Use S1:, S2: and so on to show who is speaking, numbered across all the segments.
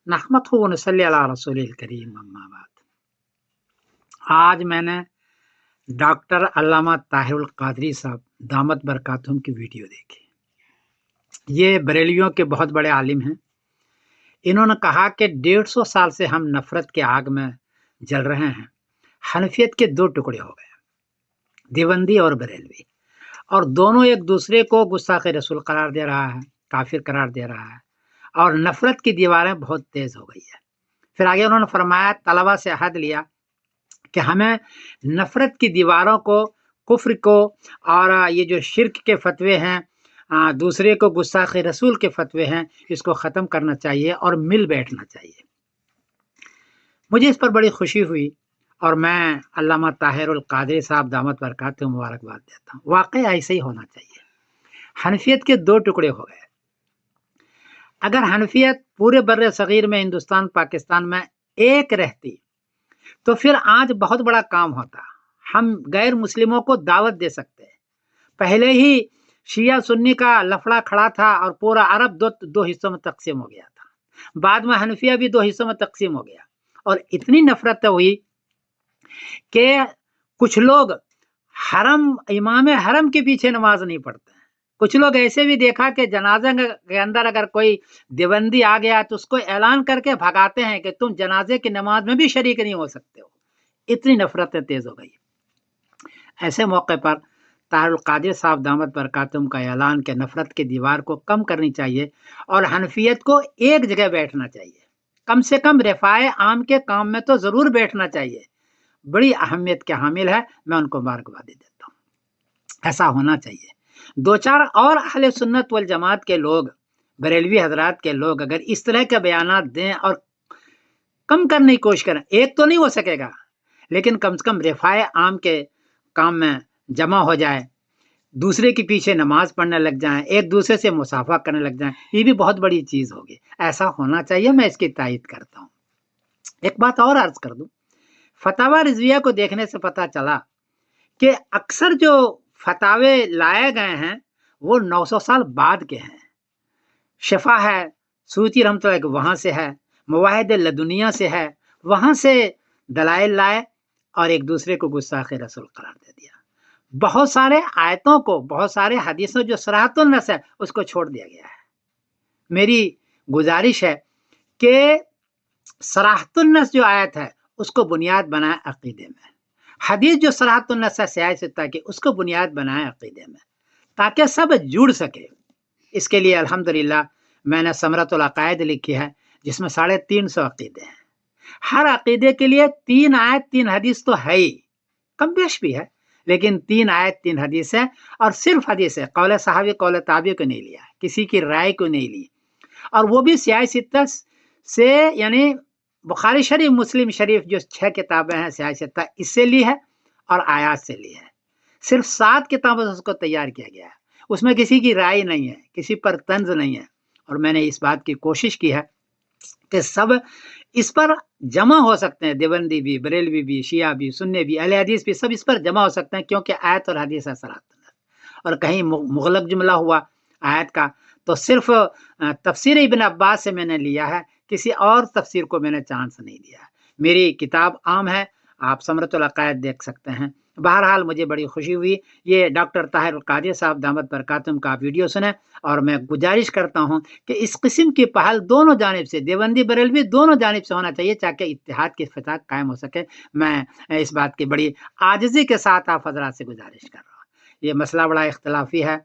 S1: नहमदुहु व नसल्ली अला रसूलिल करीम अम्मा बाद। आज मैंने डॉक्टर अल्लामा ताहिरुल कादरी साहब दामत बरकातुहुम की वीडियो देखी। ये बरेलियों के बहुत बड़े आलिम हैं। इन्होंने कहा कि 150 साल से हम नफरत के आग में जल रहे हैं। हनफियत के दो टुकड़े हो गए, देवबंदी और बरेलवी, और दोनों एक दूसरे को गुस्ताखे रसूल करार दे रहा है, काफिर करार दे रहा है, और नफरत की दीवारें बहुत तेज हो गई है। फिर आगे उन्होंने फरमाया, तलबा से अहद लिया कि हमें नफरत की दीवारों को, कुफ्र को, और ये जो शिर्क के फतवे हैं, दूसरे को गुस्ताखे रसूल के फतवे हैं, इसको ख़त्म करना चाहिए और मिल बैठना चाहिए। मुझे इस पर बड़ी खुशी हुई और मैं अल्लामा ताहिरुल कादरी साहब दामत बरकातुहुम मुबारकबाद देता हूँ। वाकई ऐसे ही होना चाहिए। हनफियत के दो टुकड़े हो गए। अगर हनफियत पूरे बर्रे सगीर में, हिंदुस्तान पाकिस्तान में एक रहती तो फिर आज बहुत बड़ा काम होता। हम गैर मुस्लिमों को दावत दे सकते। पहले ही शिया सुन्नी का लफड़ा खड़ा था और पूरा अरब दो हिस्सों में तकसीम हो गया था। बाद में हनफिया भी 2 हिस्सों में तकसीम हो गया और इतनी नफरत हुई कि कुछ लोग इमाम हरम के पीछे नमाज नहीं पढ़ते। कुछ लोग ऐसे भी देखा कि जनाजे के अंदर अगर कोई देवबंदी आ गया तो उसको ऐलान करके भगाते हैं कि तुम जनाजे की नमाज में भी शरीक नहीं हो सकते हो। इतनी नफरतें तेज हो गई। ऐसे मौके पर ताहिरुल कादरी साहब दामत बरकातुहुम का ऐलान के नफरत की दीवार को कम करनी चाहिए और हनफियत को एक जगह बैठना चाहिए। कम से कम रफ़ाए आम के काम में तो जरूर बैठना चाहिए। बड़ी अहमियत के हामिल है। मैं उनको मुबारकबादी देता हूँ। ऐसा होना चाहिए। 2-4 और अहले सुन्नत वल जमात के लोग, बरेलवी हजरात के लोग अगर इस तरह के बयानात दें और कम करने की कोशिश करें, एक तो नहीं हो सकेगा, लेकिन कम से कम रफ़ाए आम के काम में जमा हो जाए, दूसरे के पीछे नमाज पढ़ने लग जाएं, एक दूसरे से मुसाफा करने लग जाएं, ये भी बहुत बड़ी चीज होगी। ऐसा होना चाहिए। मैं इसकी तायद करता हूँ। एक बात और अर्ज कर दूं, फतावा रिजविया को देखने से पता चला कि अक्सर जो फतावे लाए गए हैं वो 900 साल बाद के हैं। शफा है, सूती रहमतुल्लाह के वहां से है, मवाहिद लदुनिया से है, वहां से दलाइल लाए और एक दूसरे को गुस्ताखे रसूल करार दे दिया। बहुत सारे आयतों को, बहुत सारे हदीसों जो सराहतुन नस है उसको छोड़ दिया गया है। मेरी गुजारिश है कि सराहतुन नस जो आयत है उसको बुनियाद बनाए अकीदे में। हदीस जो सराहतुन नस है सियाह सित्ता की, उसको बुनियाद बनाए अकीदे में, ताकि सब जुड़ सके। इसके लिए अल्हम्दुलिल्लाह मैंने समरतुल अकायद लिखी है, जिसमें 350 अकीदे हैं। हर अकीदे के लिए 3 आयत 3 हदीस तो है ही, कम बेश भी है, लेकिन 3 आयत 3 हदीस है और सिर्फ हदीस है। कौल सहाबी कौल ताबी को नहीं लिया, किसी की राय को नहीं ली, और वो भी सियाह सित्ता से, यानी बुखारी शरीफ, मुस्लिम शरीफ जो 6 किताबें हैं सियाह सित्ता, इससे ली है और आयात से ली है। सिर्फ 7 किताबों से उसको तैयार किया गया है। उसमें किसी की राय नहीं है, किसी पर तंज नहीं है, और मैंने इस बात की कोशिश की है कि सब इस पर जमा हो सकते हैं। देवबंदी भी, बरेलवी भी, शिया भी, सुन्नी भी, अहले हदीस भी, सब इस पर जमा हो सकते हैं, क्योंकि आयत और हदीस है सराहतुन। और कहीं मुगलक जुमला हुआ आयत का तो सिर्फ तफसीर इब्न अब्बास से मैंने लिया है, किसी और तफसीर को मैंने चांस नहीं दिया। मेरी किताब आम है, आप समरतुल अकायद देख सकते हैं। बहरहाल मुझे बड़ी खुशी हुई। ये डॉक्टर ताहिरुल कादरी साहब दामत बरकातुहुम का वीडियो सुने, और मैं गुजारिश करता हूं कि इस किस्म की पहल दोनों जानिब से, देवबंदी बरेलवी दोनों जानिब से होना चाहिए, ताकि इत्तेहाद की फतह कायम हो सके। मैं इस बात की बड़ी आजिज़ी के साथ आप हज़रात से गुजारिश कर रहा हूँ। ये मसला बड़ा इख्तलाफी है,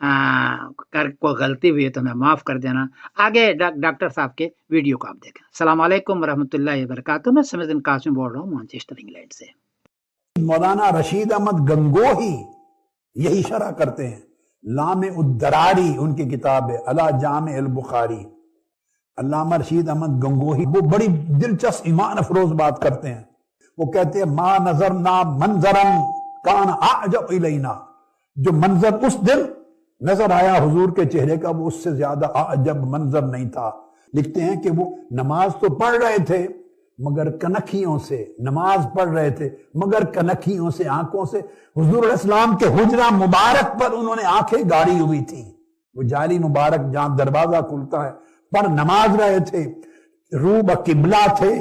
S1: कोई गलती हुई है तो मैं माफ़ कर देना। आगे डॉक्टर साहब के वीडियो को आप देखें। अस्सलाम वालेकुम रहमतुल्लाहि व बरकातुहू। मैं समीउद्दीन कासिम बोल रहा हूँ मैनचेस्टर, इंग्लैंड से।
S2: मौलाना रशीद अहमद गंगोही यही शरह करते हैं। लाम उद्दरारी उनकी किताब है, अला जामे अल बुखारी। अल्लामा रशीद अहमद गंगोही वो बड़ी दिलचस्प ईमान अफरोज बात करते हैं। वो कहते हैं, मा नजर ना मंजरन कान आजब इलैना, जो मंजर उस दिन नजर आया हुजूर के चेहरे का, वो उससे ज्यादा आजब मंजर नहीं था। लिखते हैं कि वो नमाज तो पढ़ रहे थे मगर कनखियों से, नमाज पढ़ रहे थे मगर कनखियों से, आंखों से हुजूर इस्लाम के हुजरा मुबारक पर उन्होंने आंखें गाड़ी हुई थी। वो जाली मुबारक जहां दरवाजा खुलता है पर नमाज रहे थे। रूब किबला थे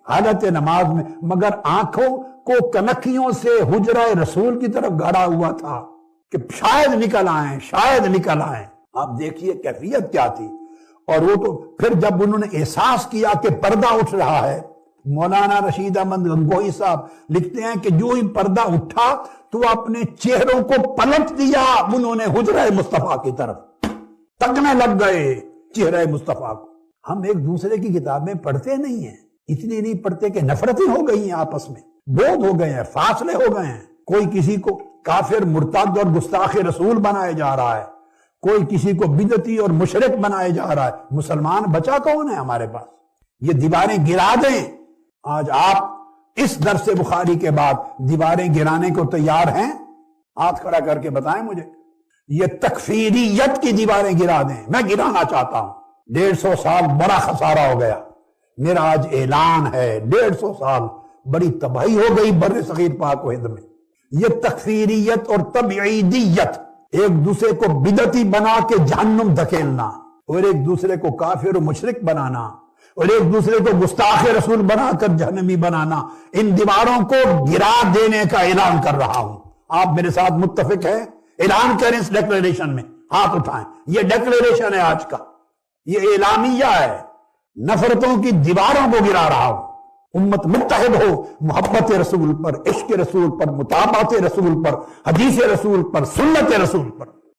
S2: हालत नमाज में, मगर आंखों को कनखियों से हुजरा रसूल की तरफ गाड़ा हुआ था कि शायद निकल आए, शायद निकल आए। आप देखिए कैफियत क्या थी। और वो तो फिर जब उन्होंने एहसास किया कि पर्दा उठ रहा है, मौलाना रशीद अहमद गंगोही साहब लिखते हैं कि जो ही पर्दा उठा तो अपने चेहरों को पलट दिया उन्होंने हुजरा मुस्तफा की तरफ, तकने लग गए चेहरा मुस्तफा को। हम एक दूसरे की किताबें पढ़ते नहीं हैं, इसलिए नहीं पढ़ते कि नफरतें हो गई हैं आपस में, बोध हो गए हैं, फासले हो गए हैं। कोई किसी को काफिर, मुर्तद और गुस्ताख रसूल बनाया जा रहा है, कोई किसी को बिदती और मुशरिक बनाया जा रहा है। मुसलमान बचा कौन है हमारे पास? ये दीवारें गिरा दें। आज आप इस दर्स बुखारी के बाद दीवारें गिराने को तैयार हैं? हाथ खड़ा करके बताएं मुझे। ये तकफीरियत की दीवारें गिरा दें, मैं गिराना चाहता हूं। 150 साल बड़ा खसारा हो गया। मेरा आज ऐलान है, 150 साल बड़ी तबाही हो गई बर्रे सगीर पाक व हिंद में। ये तकफीरियत और तबईदियत, एक दूसरे को बिदती बना के जहन्नुम धकेलना और एक दूसरे को काफिर और मुशरिक बनाना और एक दूसरे को गुस्ताख रसूल बनाकर जहन्नमी बनाना, इन दीवारों को गिरा देने का ऐलान कर रहा हूं। आप मेरे साथ मुत्तफिक हैं? ऐलान करें इस डिक्लेरेशन में, हाथ उठाएं। ये डिक्लेरेशन है आज का, ये एलामिया है। नफरतों की दीवारों को गिरा रहा हूं। उम्मत मुत्तहिद हो मोहब्बत रसूल पर, इश्क रसूल पर, मुताबात रसूल पर, हदीस रसूल पर, सुन्नत रसूल पर।